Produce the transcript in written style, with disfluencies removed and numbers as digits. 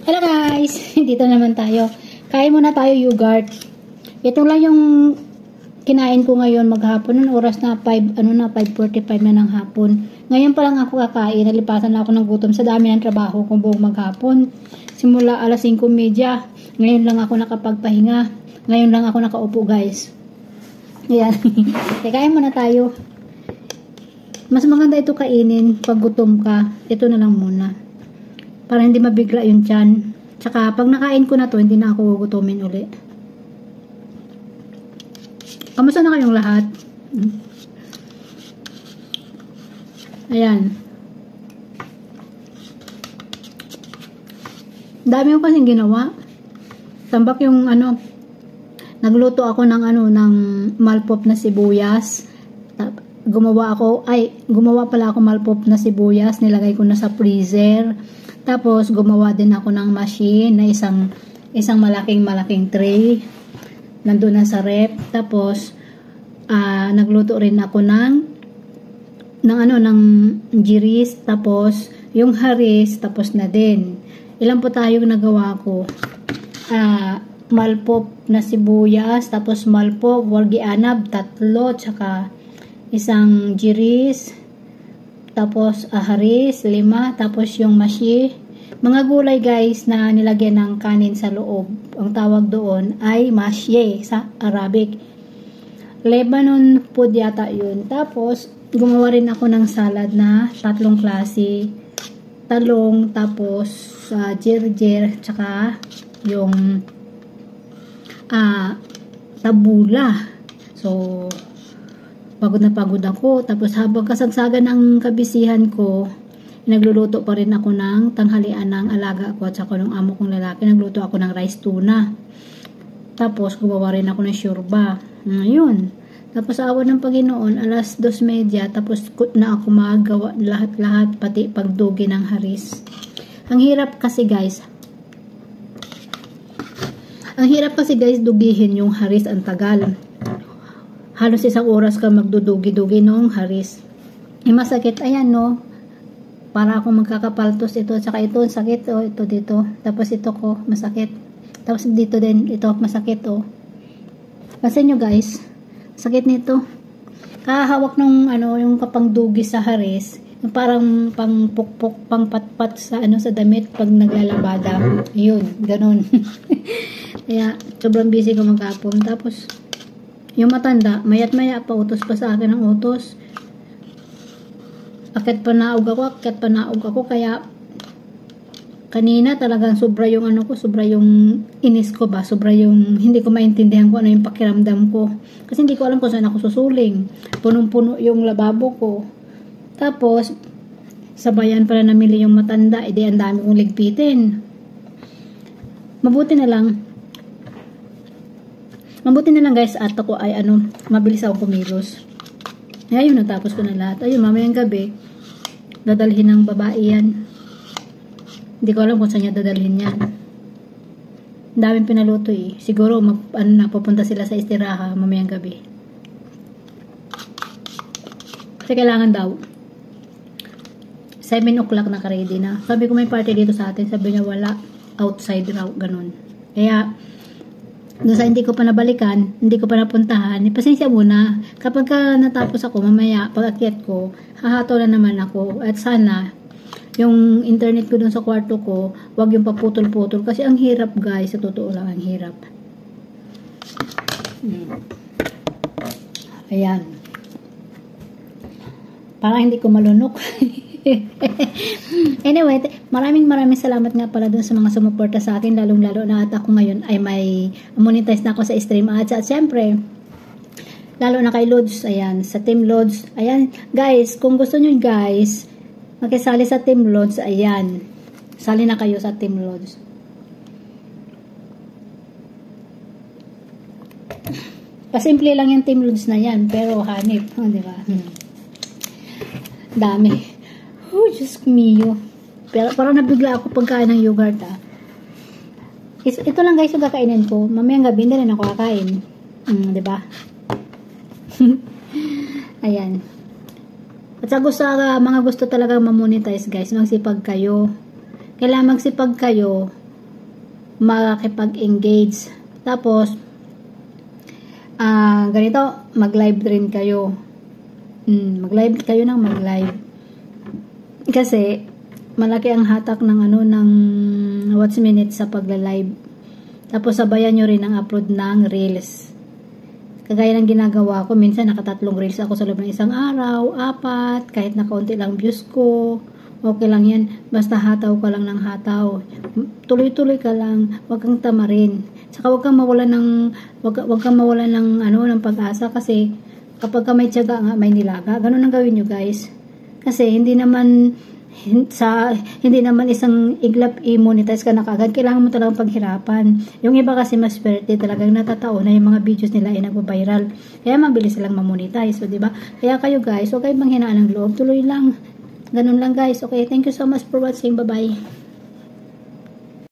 Hello guys! Dito naman tayo. Kain muna tayo yogurt. Ito lang yung kinain ko ngayon maghapon. Noong oras na 5:45 na ng hapon. Ngayon pa lang ako kakain. Nalipasan na ako ng gutom sa dami ng trabaho kong buong maghapon. Simula alas 5:30. Ngayon lang ako nakapagpahinga. Ngayon lang ako nakaupo guys. Ayan. Kain muna tayo. Mas maganda ito kainin pag gutom ka. Ito na lang muna. Para hindi mabigla yung tiyan. Tsaka pag nakain ko na to, hindi na ako gugutumin uli. Kamusta na kayong lahat? Ayan. Dami ko kasing ginawa. Tambak yung nagluto ako ng malpop na sibuyas. Gumawa pala ako malpop na sibuyas. Nilagay ko na sa freezer. Tapos, gumawa din ako ng machine na isang malaking tray. Nandun na sa rep. Tapos, nagluto rin ako ng giris. Tapos, yung haris, tapos na din. Ilan po tayong nagawa ko? Malpop na sibuyas. Tapos, malpop, wargi-anab, 3. Tsaka, isang giris. Tapos, haris, 5. Tapos, yung mashi. Mga gulay guys na nilagyan ng kanin sa loob. Ang tawag doon ay mashye sa Arabic. Lebanon food yata yun. Tapos, gumawa rin ako ng salad na 3 klase. Talong, tapos, jirjir, tsaka yung tabula. So, pagod na pagod ako. Tapos habang kasagsagan ng kabisihan ko, nagluluto pa rin ako ng tanghalian ng alaga ko at saka ng amo kong lalaki. Nagluto ako ng rice tuna. Tapos gumawa rin ako ng syurba. Ngayon. Tapos awa ng Panginoon, alas 2:30. Tapos na ako magawa lahat-lahat, pati pagdugi ng haris. Ang hirap kasi guys, dugihin yung haris, ang tagal. Halos 1 oras ka magdudugi-dugi nung haris. Masakit, ayan no. Para akong magkakapaltos ito. Saka ito, sakit. Ito dito. Tapos ito ko, masakit. Tapos dito din, ito, masakit. Kasi nyo guys, sakit nito. Kahawak nung, yung kapangdugi sa haris. Yung parang pangpukpok, pangpatpat sa, sa damit pag naglalabada. Ayun, ganun. Kaya, sobrang busy ko maghapon. Tapos, yung matanda, mayat-maya pa, utos pa sa akin ng utos. Akit pa naog ako, kaya kanina talagang sobra yung sobra yung inis ko ba, sobra yung hindi ko maintindihan kung ano yung pakiramdam ko. Kasi hindi ko alam kung saan ako susuling. Punong-puno yung lababo ko. Tapos, sabayan pala namili yung matanda, edi ang dami kong ligpitin. Mabuti na lang guys, at ako ay mabilis ako kumilos. Ayun, natapos ko na lahat. Ayun, mamayang gabi, dadalhin ng babae yan. Hindi ko alam kung saan niya dadalhin yan. Ang daming pinaluto eh. Siguro, napupunta sila sa istiraha mamayang gabi. Kasi kailangan daw, 7 o'clock naka-ready na. Sabi ko may party dito sa atin. Sabi niya wala, outside raw, ganun. Kaya, doon sa hindi ko pa nabalikan, hindi ko pa napuntahan, pasensya muna. Kapag natapos ako, mamaya, pag akyat ko, hahato na naman ako. At sana, yung internet ko doon sa kwarto ko, wag yung paputol-putol. Kasi ang hirap guys, sa totoo lang, ang hirap. Ayan. Parang hindi ko malunok. Anyway, maraming salamat nga pala dun sa mga sumuporta sa akin, lalong-lalo na at ako ngayon ay may monetize na ako sa stream ads. At syempre, lalo na kay Lods, ayan, sa Team Lods. Ayan, guys, kung gusto nyo guys, makisali sa Team Lods, ayan, sali na kayo sa Team Lods. Pasimple lang yung Team Lods na yan, pero hanip, di ba? Dami. Oh, Diyos mio. Pero parang nabigla ako pagkain ng yogurt, Ito lang guys yung kakainin ko. Mamayang gabi, hindi rin ako kakain. Diba? Ayan. At sa mga gusto talaga mamonetize guys, magsipag kayo. Kailangan magsipag kayo makakipag-engage. Tapos, ganito, mag-live rin kayo. Mag-live kayo ng mag-live. Kasi, malaki ang hatak ng ng watch minutes sa pagla-live. Tapos, sabayan nyo rin ang upload ng reels. Kagaya ng ginagawa ko, minsan nakatatlong reels ako sa loob ng isang araw, 4, kahit na kaunti lang views ko. Okay lang yan. Basta hataw ka lang ng hataw. Tuloy-tuloy ka lang. Huwag kang tamarin. Saka huwag kang mawalan ng ng pag-asa kasi kapag ka may tiyaga nga, may nilaga. Ganun ang gawin nyo, guys. Kasi hindi naman isang iglap i-monetize ka na kagad. Kailangan mo talagang paghirapan. Yung iba kasi mas swerte talagang natatao na yung mga videos nila ay nagpo-viral. Kaya mabilis silang ma-monetize. So, diba? Kaya kayo, guys, huwag kayong manghinaan ng loob. Tuloy lang. Ganun lang, guys. Okay, thank you so much for watching. Bye-bye.